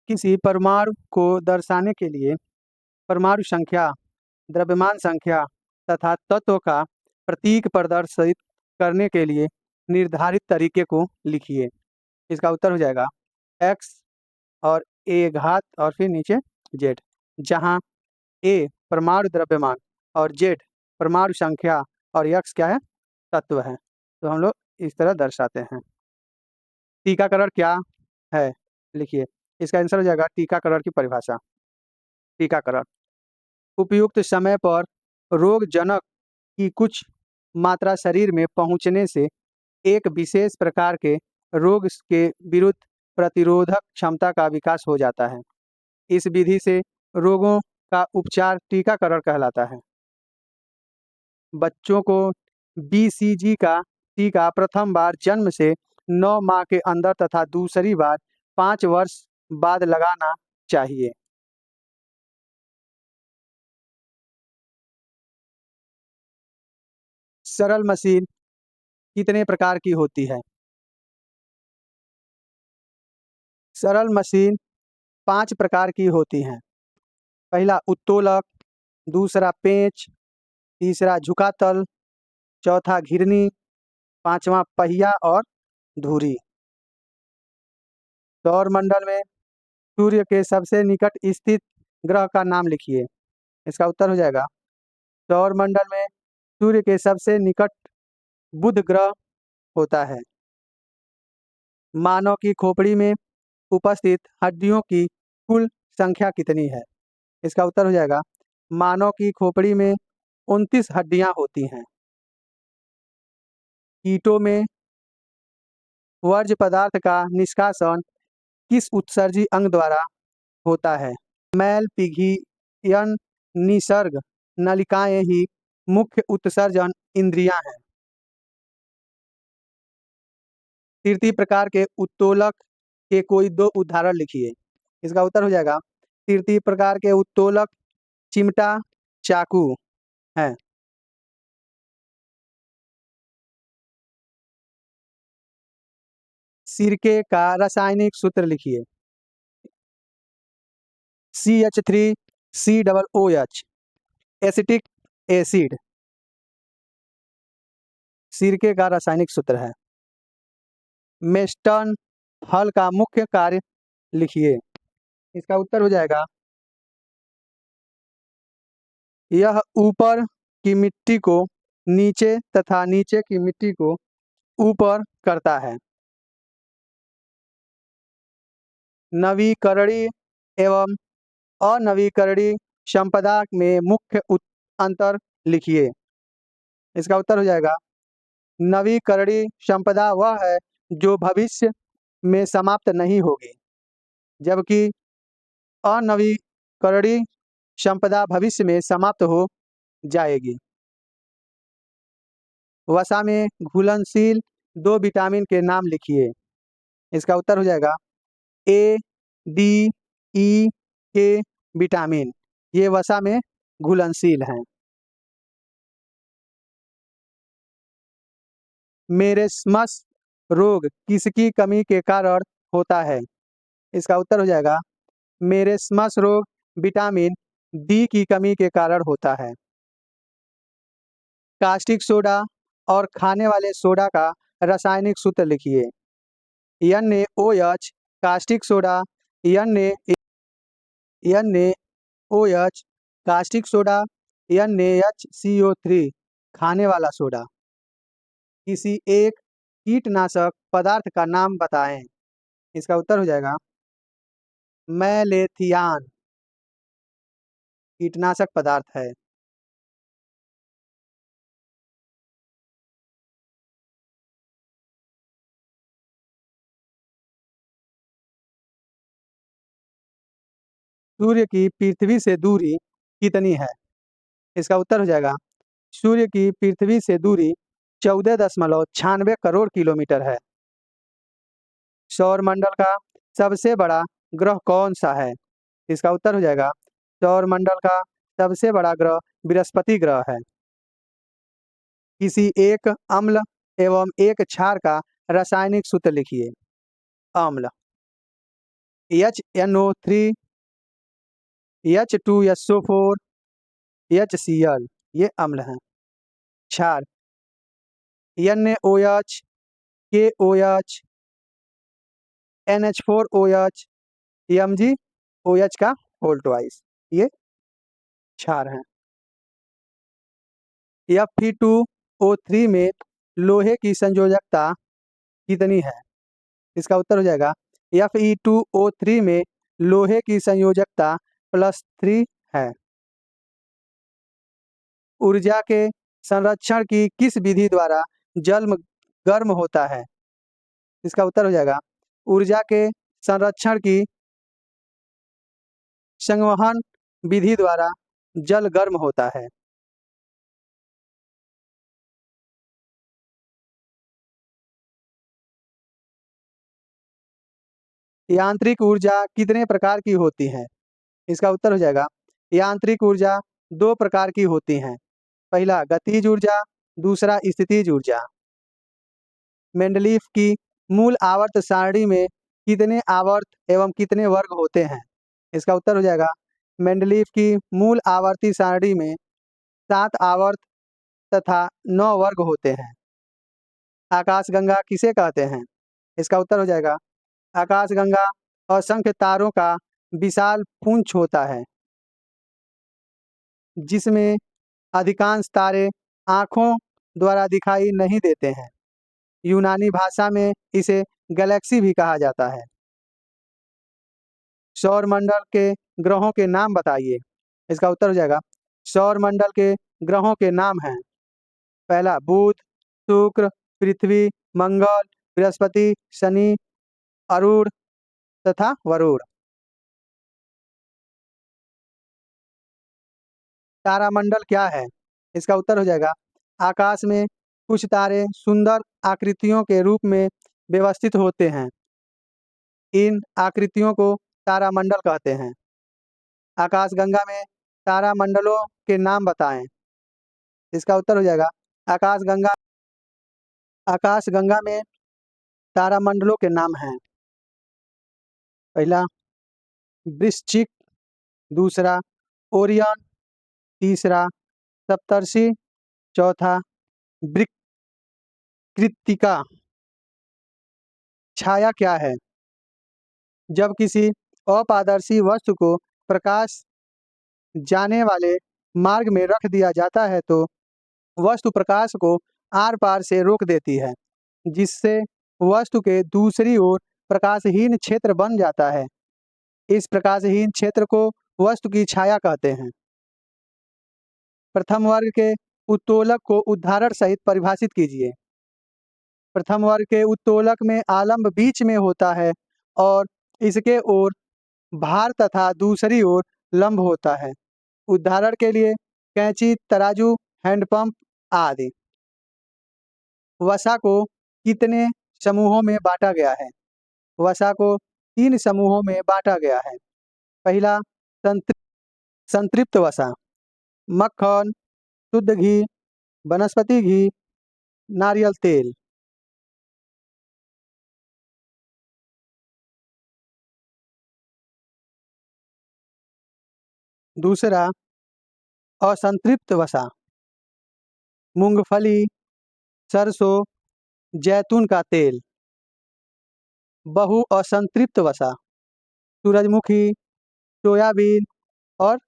किसी परमाणु को दर्शाने के लिए परमाणु संख्या, द्रव्यमान संख्या तथा तत्व का प्रतीक प्रदर्शित करने के लिए निर्धारित तरीके को लिखिए। इसका उत्तर हो जाएगा x और a घात और फिर नीचे z, जहाँ a परमाणु द्रव्यमान और z परमाणु संख्या और x क्या है, तत्व है। तो हम लोग इस तरह दर्शाते हैं। टीकाकरण क्या है, लिखिए। इसका आंसर हो जाएगा टीकाकरण की परिभाषा। टीकाकरण उपयुक्त समय पर रोगजनक की कुछ मात्रा शरीर में पहुंचने से एक विशेष प्रकार के रोग के विरुद्ध प्रतिरोधक क्षमता का विकास हो जाता है। इस विधि से रोगों का उपचार टीकाकरण कहलाता है। बच्चों को BCG का टीका प्रथम बार जन्म से 9 माह के अंदर तथा दूसरी बार 5 वर्ष बाद लगाना चाहिए। सरल मशीन कितने प्रकार की होती है? सरल मशीन 5 प्रकार की होती हैं। पहला उत्तोलक, दूसरा पेंच, तीसरा झुकातल, चौथा घिरनी, पांचवा पहिया और धुरी। सौर मंडल में सूर्य के सबसे निकट स्थित ग्रह का नाम लिखिए। इसका उत्तर हो जाएगा सौर मंडल में सूर्य के सबसे निकट बुध ग्रह होता है। मानव की खोपड़ी में उपस्थित हड्डियों की कुल संख्या कितनी है? इसका उत्तर हो जाएगा मानव की खोपड़ी में 29 हड्डियां होती हैं। कीटों में वर्ज्य पदार्थ का निष्कासन किस उत्सर्जी अंग द्वारा होता है? मैल, पिघियन, निसर्ग नलिकाएं ही मुख्य उत्सर्जन इंद्रियां हैं। तृतीय प्रकार के उत्तोलक के कोई 2 उदाहरण लिखिए। इसका उत्तर हो जाएगा तृतीय प्रकार के उत्तोलक चिमटा, चाकू है। सिरके का रासायनिक सूत्र लिखिए। CH3COOH एसिटिक एसिड सिरके का रासायनिक सूत्र है। मेस्टन हल का मुख्य कार्य लिखिए। इसका उत्तर हो जाएगा यह ऊपर की मिट्टी को नीचे तथा नीचे की मिट्टी को ऊपर करता है। नवीकरणीय एवं अनवीकरणीय संपदा में मुख्य अंतर लिखिए। इसका उत्तर हो जाएगा नवीकरणीय संपदा वह है जो भविष्य में समाप्त नहीं होगी, जबकि अनवीकरणीय संपदा भविष्य में समाप्त हो जाएगी। वसा में घुलनशील 2 विटामिन के नाम लिखिए। इसका उत्तर हो जाएगा A, D, E, K vitamin, ये वसा में घुलनशील हैं। मेरेस्मस रोग किसकी कमी के कारण होता है? इसका उत्तर हो जाएगा मेरेस्मस रोग विटामिन D की कमी के कारण होता है। कास्टिक सोडा और खाने वाले सोडा का रासायनिक सूत्र लिखिए। NaOH caustic soda, NaOH caustic soda, NaHCO3 खाने वाला सोडा। किसी एक कीटनाशक पदार्थ का नाम बताएं। इसका उत्तर हो जाएगा मैलेथियान कीटनाशक पदार्थ है। सूर्य की पृथ्वी से दूरी कितनी है? इसका उत्तर हो जाएगा सूर्य की पृथ्वी से दूरी 14.96 करोड़ किलोमीटर है। सौर मंडल का सबसे बड़ा ग्रह कौन सा है? इसका उत्तर हो जाएगा सौर मंडल का सबसे बड़ा ग्रह बृहस्पति ग्रह है। किसी एक अम्ल एवं एक क्षार का रासायनिक सूत्र लिखिए। अम्ल HNO3, H2SO4, HCl ये अम्ल हैं। क्षार NaOH, KOH, NH4OH, MgOH का होल ट्वाइस, ये क्षार हैं। Fe2O3 में लोहे की संयोजकता कितनी है? इसका उत्तर हो जाएगा Fe2O3 में लोहे की संयोजकता +3 है। ऊर्जा के संरक्षण की किस विधि द्वारा जल गर्म होता है? इसका उत्तर हो जाएगा ऊर्जा के संरक्षण की संवहन विधि द्वारा जल गर्म होता है। यांत्रिक ऊर्जा कितने प्रकार की होती है? इसका उत्तर हो जाएगा यांत्रिक ऊर्जा 2 प्रकार की होती हैं। पहला गतिज ऊर्जा, दूसरा स्थितिज ऊर्जा। मेंडलीफ की मूल आवर्त सारणी में कितने आवर्त एवं कितने वर्ग होते हैं? इसका उत्तर हो जाएगा मेंडलीफ की मूल आवर्ती सारणी में 7 आवर्त तथा 9 वर्ग होते हैं। आकाशगंगा किसे कहते हैं? इसका उत्तर हो जाएगा आकाशगंगा असंख्य तारों का विशाल पुंज होता है, जिसमें अधिकांश तारे आँखों द्वारा दिखाई नहीं देते हैं। यूनानी भाषा में इसे गैलेक्सी भी कहा जाता है। सौरमंडल के ग्रहों के नाम बताइए। इसका उत्तर हो जाएगा सौरमंडल के ग्रहों के नाम हैं। पहला बुध, शुक्र, पृथ्वी, मंगल, बृहस्पति, शनि, अरुण तथा वरुण। तारामंडल क्या है? इसका उत्तर हो जाएगा आकाश में कुछ तारे सुंदर आकृतियों के रूप में व्यवस्थित होते हैं। इन आकृतियों को तारामंडल कहते हैं। आकाशगंगा में तारामंडलों के नाम बताएं। इसका उत्तर हो जाएगा आकाशगंगा आकाशगंगा में तारामंडलों के नाम हैं। पहला वृश्चिक, दूसरा ओरियन, तीसरा सप्तर्षि, चौथा कृत्तिका। छाया क्या है? जब किसी अपारदर्शी वस्तु को प्रकाश जाने वाले मार्ग में रख दिया जाता है तो वस्तु प्रकाश को आर पार से रोक देती है, जिससे वस्तु के दूसरी ओर प्रकाशहीन क्षेत्र बन जाता है। इस प्रकाशहीन क्षेत्र को वस्तु की छाया कहते हैं। प्रथम वर्ग के उत्तोलक को उदाहरण सहित परिभाषित कीजिए। प्रथम वर्ग के उत्तोलक में आलंब बीच में होता है और इसके ओर भार तथा दूसरी ओर लंब होता है। उदाहरण के लिए कैंची, तराजू, हैंडपंप आदि। वसा को कितने समूहों में बांटा गया है? वसा को 3 समूहों में बांटा गया है। पहला संतृप्त वसा, मक्खन, शुद्ध घी, वनस्पति घी, नारियल तेल। दूसरा असंतृप्त वसा, मूंगफली, सरसों, जैतून का तेल। बहु असंतृप्त वसा, सूरजमुखी, सोयाबीन और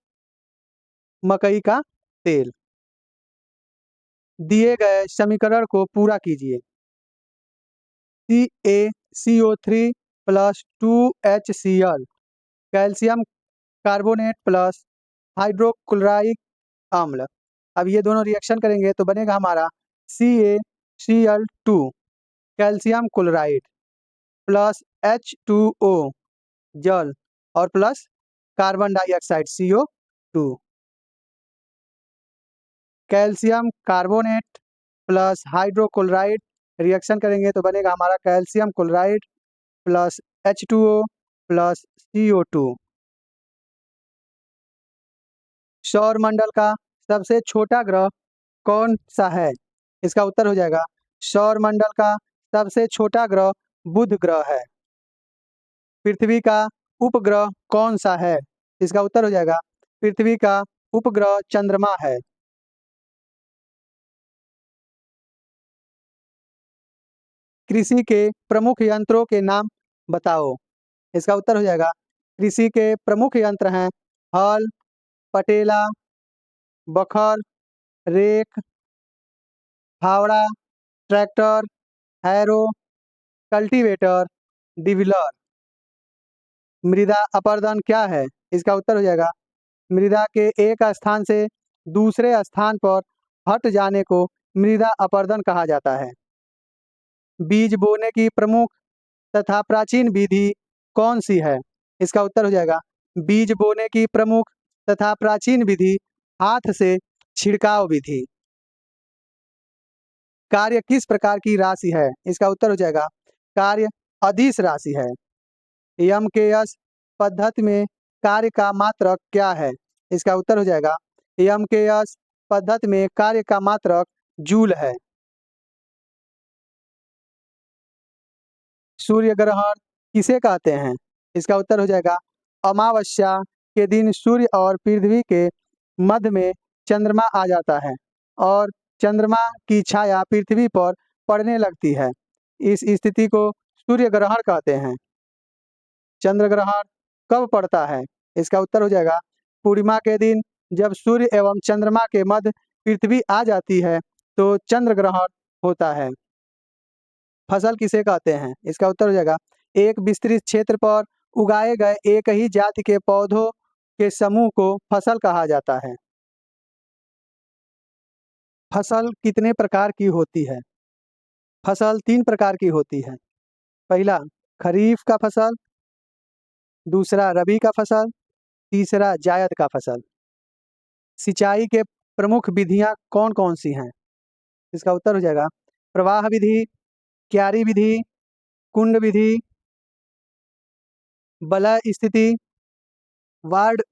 मकई का तेल। दिए गए समीकरण को पूरा कीजिए। CaCO3 + 2HCl calcium carbonate plus हाइड्रोक्लोराइक अम्ल। अब ये दोनों रिएक्शन करेंगे तो बनेगा हमारा CaCl2 calcium chloride plus H2O जल और plus carbon dioxide CO2। Calcium carbonate plus hydrochloride reaction करेंगे तो बनेगा हमारा calcium chloride plus H2O plus CO2। सौरमंडल का सबसे छोटा ग्रह कौन सा है? इसका उत्तर हो जाएगा सौरमंडल का सबसे छोटा ग्रह बुध ग्रह है। पृथ्वी का उपग्रह कौन सा है? इसका उत्तर हो जाएगा पृथ्वी का उपग्रह चंद्रमा है। कृषि के प्रमुख यंत्रों के नाम बताओ। इसका उत्तर हो जाएगा कृषि के प्रमुख यंत्र हैं हल, पटेला, बखर, रेक, फावड़ा, ट्रैक्टर, हैरो, कल्टीवेटर, डिविलर। मृदा अपरदन क्या है? इसका उत्तर हो जाएगा मृदा के एक स्थान से दूसरे स्थान पर हट जाने को मृदा अपरदन कहा जाता है। बीज बोने की प्रमुख तथा प्राचीन विधि कौन सी है? इसका उत्तर हो जाएगा बीज बोने की प्रमुख तथा प्राचीन विधि हाथ से छिड़काव विधि। कार्य किस प्रकार की राशि है? इसका उत्तर हो जाएगा कार्य अदिश राशि है। यम के यस पद्धति में कार्य का मात्रक क्या है? इसका उत्तर हो जाएगा यम के यस पद्धति में कार्य का मात्रक जूल है। सूर्य ग्रहण किसे कहते हैं? इसका उत्तर हो जाएगा अमावस्या के दिन सूर्य और पृथ्वी के मध्य में चंद्रमा आ जाता है और चंद्रमा की छाया पृथ्वी पर पड़ने लगती है। इस स्थिति को सूर्य ग्रहण कहते हैं। चंद्र ग्रहण कब पड़ता है? इसका उत्तर हो जाएगा पूर्णिमा के दिन जब सूर्य एवं चंद्रमा के मध्य पृथ्वी आ जाती है तो चंद्र ग्रहण होता है। फसल किसे कहते हैं? इसका उत्तर हो जाएगा एक विस्तृत क्षेत्र पर उगाए गए एक ही जाति के पौधों के समूह को फसल कहा जाता है। फसल कितने प्रकार की होती है? फसल 3 प्रकार की होती है। पहला खरीफ का फसल, दूसरा रबी का फसल, तीसरा जायद का फसल। सिंचाई के प्रमुख विधियां कौन-कौन सी हैं? इसका उत्तर हो जाएगा प्रवाह विधि, क्यारी विधि, कुंड विधि, बलय स्थिति, वार्ड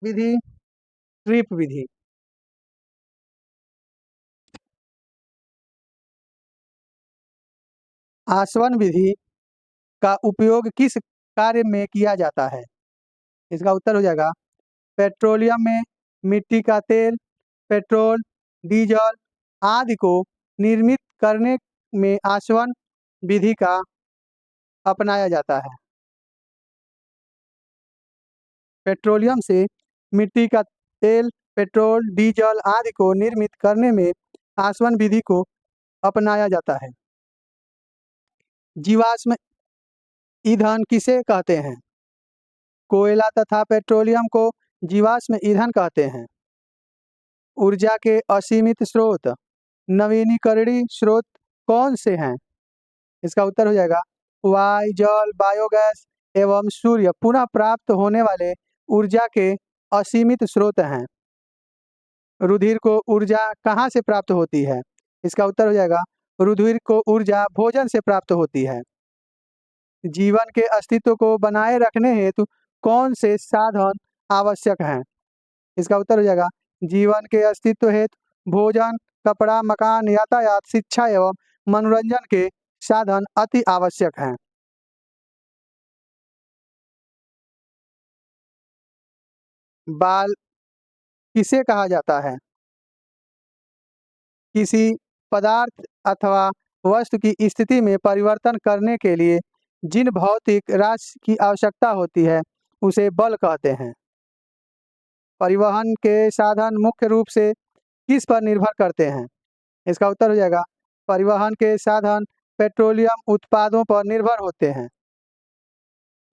विधि, ड्रिप विधि। आसवन विधि का उपयोग किस कार्य में किया जाता है? इसका उत्तर हो जाएगा पेट्रोलियम में मिट्टी का तेल, पेट्रोल, डीजल आदि को निर्मित करने में आसवन विधि का अपनाया जाता है। पेट्रोलियम से मिट्टी का तेल, पेट्रोल, डीजल आदि को निर्मित करने में आसवन विधि को अपनाया जाता है। जीवाश्म ईंधन किसे कहते हैं? कोयला तथा पेट्रोलियम को जीवाश्म ईंधन कहते हैं। ऊर्जा के असीमित स्रोत नवीनीकरणीय स्रोत कौन से हैं? इसका उत्तर हो जाएगा वायु, जल, बायोगैस एवं सूर्य पुनः प्राप्त होने वाले ऊर्जा के असीमित स्रोत हैं। रुधिर को ऊर्जा कहाँ से प्राप्त होती है? इसका उत्तर हो जाएगा रुधिर को ऊर्जा भोजन से प्राप्त होती है। जीवन के अस्तित्व को बनाए रखने हेतु कौन से साधन आवश्यक हैं? इसका उत्तर हो जाएगा जीवन के अस्तित्व हेतु भोजन, कपड़ा, मकान, यातायात, शिक्षा एवं मनोरंजन के साधन अति आवश्यक हैं। बाल किसे कहा जाता है? किसी पदार्थ अथवा वस्तु की स्थिति में परिवर्तन करने के लिए जिन भौतिक राशि की आवश्यकता होती है उसे बल कहते हैं। परिवहन के साधन मुख्य रूप से किस पर निर्भर करते हैं? इसका उत्तर हो जाएगा परिवहन के साधन पेट्रोलियम उत्पादों पर निर्भर होते हैं।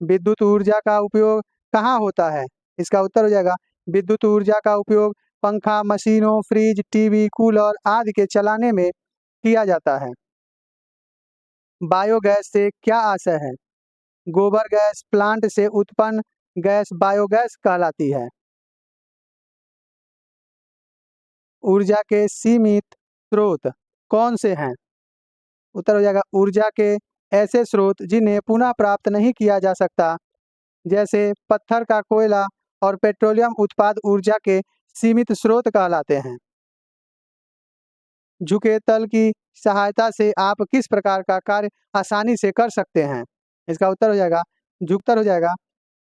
विद्युत ऊर्जा का उपयोग कहाँ होता है? इसका उत्तर हो जाएगा विद्युत ऊर्जा का उपयोग पंखा, मशीनों, फ्रिज, टीवी, कूलर आदि के चलाने में किया जाता है। बायोगैस से क्या आशय है? गोबर गैस प्लांट से उत्पन्न गैस बायोगैस कहलाती है। ऊर्जा के सीमित स्रोत कौन से हैं? उत्तर हो जाएगा ऊर्जा के ऐसे स्रोत जिन्हें पुनः प्राप्त नहीं किया जा सकता, जैसे पत्थर का कोयला और पेट्रोलियम उत्पाद ऊर्जा के सीमित स्रोत कहलाते हैं। झुके तल की सहायता से आप किस प्रकार का कार्य आसानी से कर सकते हैं? इसका उत्तर हो जाएगा झुकतर हो जाएगा।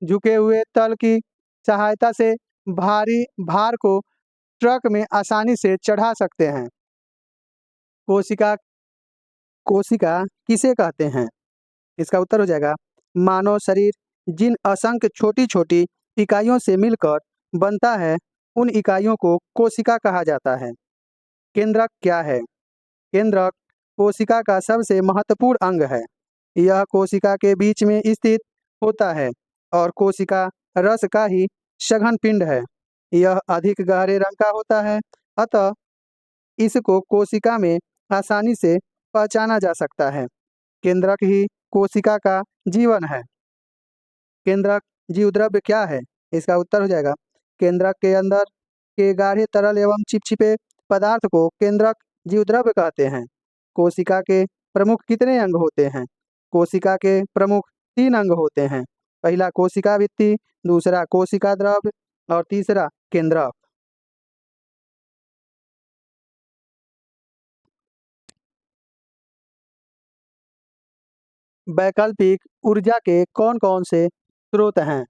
झुके हुए तल की सहायता से भारी भार को ट्रक में आसानी से चढ़ा सकते हैं। कोशिका कोशिका किसे कहते हैं? इसका उत्तर हो जाएगा मानव शरीर जिन असंख्य छोटी-छोटी इकाइयों से मिलकर बनता है, उन इकाइयों को कोशिका कहा जाता है। केंद्रक क्या है? केंद्रक कोशिका का सबसे महत्वपूर्ण अंग है। यह कोशिका के बीच में स्थित होता है और कोशिका रस का ही सघन पिंड है। यह अधिक गहरे रंग का होता है, अतः इसको कोशिका में आसानी से पहचाना जा सकता है। केंद्रक ही कोशिका का जीवन है। केंद्रक जीवद्रव्य क्या है? इसका उत्तर हो जाएगा केंद्रक के अंदर के गाढ़े तरल एवं चिपचिपे पदार्थ को केंद्रक जीवद्रव्य कहते हैं। कोशिका के प्रमुख कितने अंग होते हैं? कोशिका के प्रमुख 3 अंग होते हैं। पहला कोशिका भित्ति, दूसरा कोशिका द्रव्य और तीसरा केंद्रक। वैकल्पिक ऊर्जा के कौन-कौन से स्रोत हैं?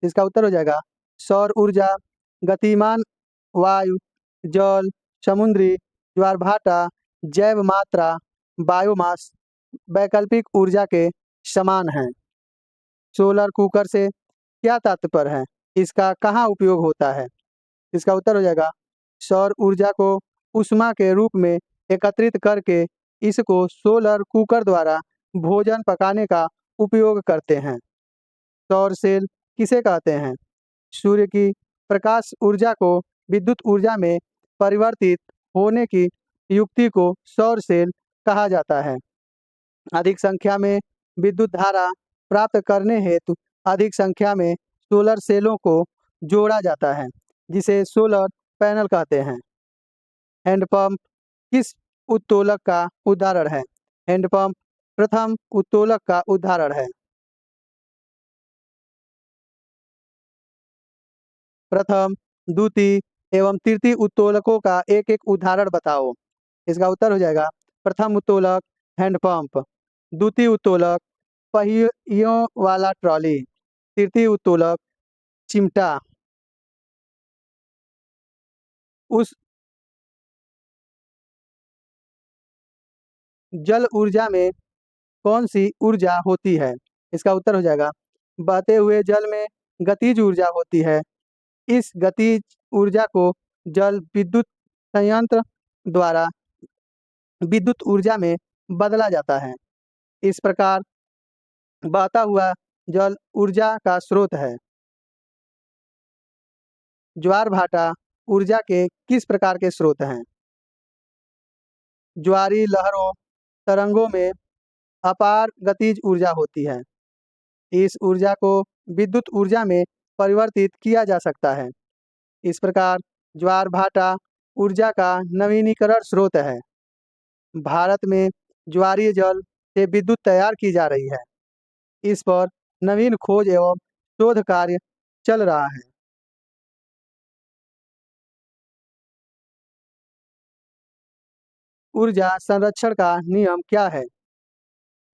इसका उत्तर हो जाएगा सौर ऊर्जा, गतिमान वायु, जल, समुद्री ज्वार-भाटा, जैव मात्रा, बायोमास वैकल्पिक ऊर्जा के समान हैं। सोलर कुकर से क्या तात्पर्य है? इसका कहाँ उपयोग होता है? इसका उत्तर हो जाएगा सौर ऊर्जा को ऊष्मा के रूप में एकत्रित करके इसको सोलर कुकर द्वारा भोजन पकाने का उपयोग करते हैं। सौर सेल किसे कहते हैं? सूर्य की प्रकाश ऊर्जा को विद्युत ऊर्जा में परिवर्तित होने की युक्ति को सौर सेल कहा जाता है। अधिक संख्या में विद्युत धारा प्राप्त करने हेतु अधिक संख्या में सोलर सेलों को जोड़ा जाता है, जिसे सोलर पैनल कहते हैं। हैंडपंप किस उत्तोलक का उदाहरण है? हैंडपंप प्रथम उत्तोलक का उदाहरण है। प्रथम, द्वितीय एवं तृतीय उत्तोलकों का एक-एक उदाहरण बताओ। इसका उत्तर हो जाएगा प्रथम उत्तोलक हैंडपंप, द्वितीय उत्तोलक पहियों वाला ट्रॉली, तृतीय उत्तोलक चिमटा। उस जल ऊर्जा में कौन-सी ऊर्जा होती है? इसका उत्तर हो जाएगा बहते हुए जल में गतिज ऊर्जा होती है। इस गतिज ऊर्जा को जल विद्युत संयंत्र द्वारा विद्युत ऊर्जा में बदला जाता है। इस प्रकार बहता हुआ जल ऊर्जा का स्रोत है। ज्वार-भाटा ऊर्जा के किस प्रकार के स्रोत हैं? ज्वारीय लहरों, तरंगों में अपार गतिज ऊर्जा होती है। इस ऊर्जा को विद्युत ऊर्जा में परिवर्तित किया जा सकता है। इस प्रकार ज्वार-भाटा ऊर्जा का नवीनीकरण स्रोत है। भारत में ज्वारीय जल से विद्युत तैयार की जा रही है। इस पर नवीन खोज एवं शोध कार्य चल रहा है। ऊर्जा संरक्षण का नियम क्या है?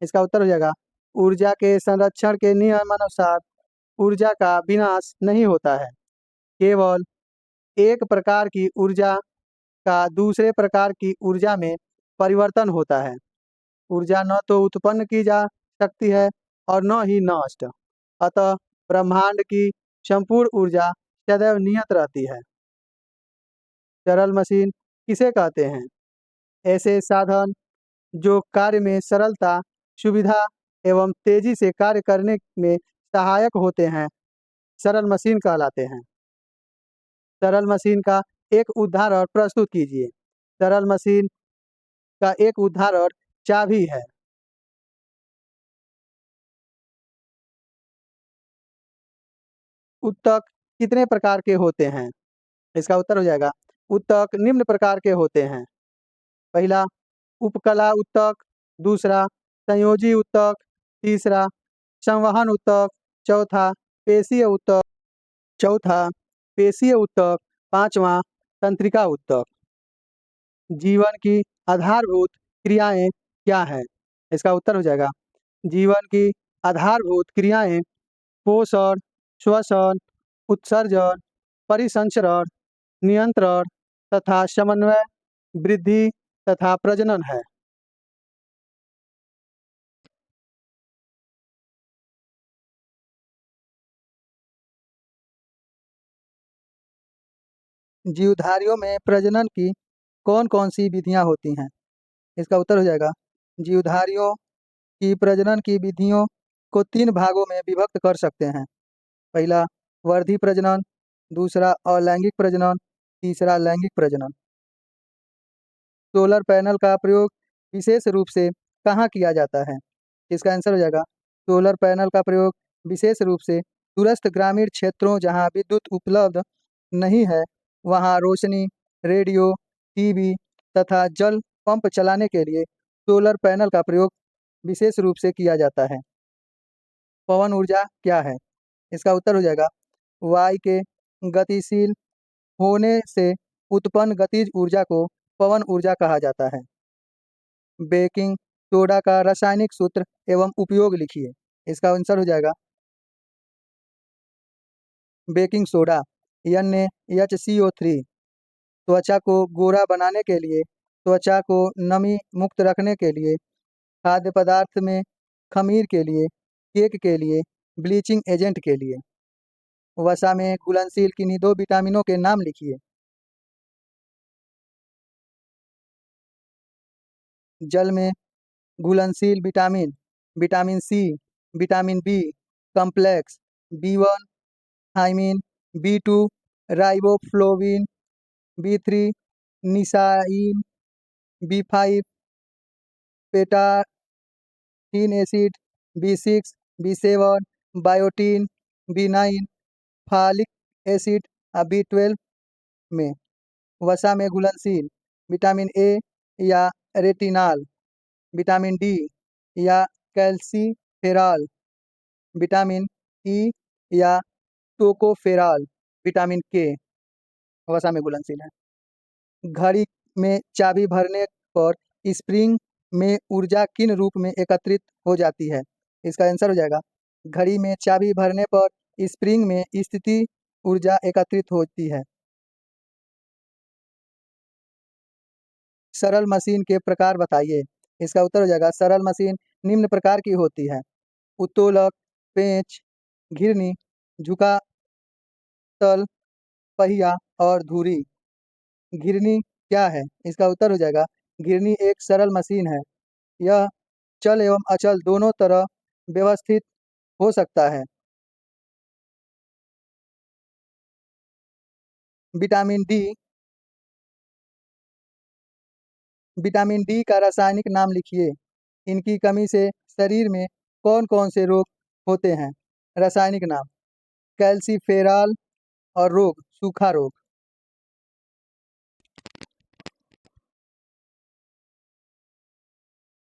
इसका उत्तर हो जाएगा ऊर्जा के संरक्षण के नियमानुसार ऊर्जा का विनाश नहीं होता है। केवल एक प्रकार की ऊर्जा का दूसरे प्रकार की ऊर्जा में परिवर्तन होता है। ऊर्जा न तो उत्पन्न की जा सकती है और न ही नष्ट। अतः ब्रह्मांड की संपूर्ण ऊर्जा सदैव नियत रहती है। सरल मशीन किसे कहते हैं? ऐसे साधन जो कार्य में सरलता, सुविधा एवं तेजी से कार्य करने में सहायक होते हैं, सरल मशीन कहलाते हैं। सरल मशीन का एक उदाहरण प्रस्तुत कीजिए। सरल मशीन का एक उदाहरण चाबी है। उत्तक कितने प्रकार के होते हैं? इसका उत्तर हो जाएगा उत्तक निम्न प्रकार के होते हैं। पहला उपकला उत्तक, दूसरा संयोजी उत्तक, तीसरा संवहन उत्तक, चौथा पेशीय उत्तक, पांचवा तंत्रिका उत्तक। जीवन की आधारभूत क्रियाएं क्या हैं? इसका उत्तर हो जाएगा जीवन की आधारभूत क्रियाएं पोषण, श्वसन, उत्सर्जन, परिसंचरण, नियंत्रण तथा समन्वय, वृद्धि तथा प्रजनन है। जीवधारियों में प्रजनन की कौन कौन सी विधियां होती हैं? इसका उत्तर हो जाएगा, जीवधारियों की प्रजनन की विधियों को 3 भागों में विभक्त कर सकते हैं। पहला वर्धी प्रजनन, दूसरा अलैंगिक प्रजनन, तीसरा लैंगिक प्रजनन। सोलर पैनल का प्रयोग विशेष रूप से कहाँ किया जाता है? इसका आंसर हो जाएगा, सोलर पैनल का प्रयोग विशेष रूप से दूरस्थ ग्रामीण क्षेत्रों जहाँ विद्युत उपलब्ध नहीं है वहाँ रोशनी, रेडियो, टीवी तथा जल पंप चलाने के लिए सोलर पैनल का प्रयोग विशेष रूप से किया जाता है। पवन ऊर्जा क्या है? इसका उत्तर हो जाएगा, वायु के गतिशील होने से उत्पन्न गतिज ऊर्जा को पवन ऊर्जा कहा जाता है। बेकिंग सोडा का रासायनिक सूत्र एवं उपयोग लिखिए। इसका आंसर हो जाएगा, बेकिंग सोडा NaHCO3 त्वचा को गोरा बनाने के लिए, त्वचा को नमी मुक्त रखने के लिए, खाद्य पदार्थ में खमीर के लिए, केक के लिए, ब्लीचिंग एजेंट के लिए। वसा में घुलनशील किन्हीं 2 विटामिनों के नाम लिखिए। जल में घुलनशील vitamin, vitamin C, vitamin B complex, B1 thiamine, B2 riboflavin, B3 niacin, B5 pantothenic acid, B6 B7 biotin, B9 folic acid और B12 में। वसा में घुलनशील विटामिन ए या रेटिनॉल, विटामिन डी या कैल्सीफेरॉल, विटामिन ई या टोकोफेरॉल, विटामिन के वसा में घुलनशील है। घड़ी में चाबी भरने पर स्प्रिंग में ऊर्जा किन रूप में एकत्रित हो जाती है? इसका आंसर हो जाएगा, घड़ी में चाबी भरने पर स्प्रिंग में स्थिति ऊर्जा एकत्रित होती है। सरल मशीन के प्रकार बताइए। इसका उत्तर हो जाएगा, सरल मशीन निम्न प्रकार की होती है, उत्तोलक, पेंच, घिरनी, झुका तल, पहिया और धुरी। घिरनी क्या है? इसका उत्तर हो जाएगा, घिरनी एक सरल मशीन है। यह चल एवं अचल दोनों तरह व्यवस्थित हो सकता है। विटामिन डी, विटामिन डी का रासायनिक नाम लिखिए। इनकी कमी से शरीर में कौन कौन से रोग होते हैं? रासायनिक नाम, कैल्सीफेरॉल और रोग, सूखा रोग।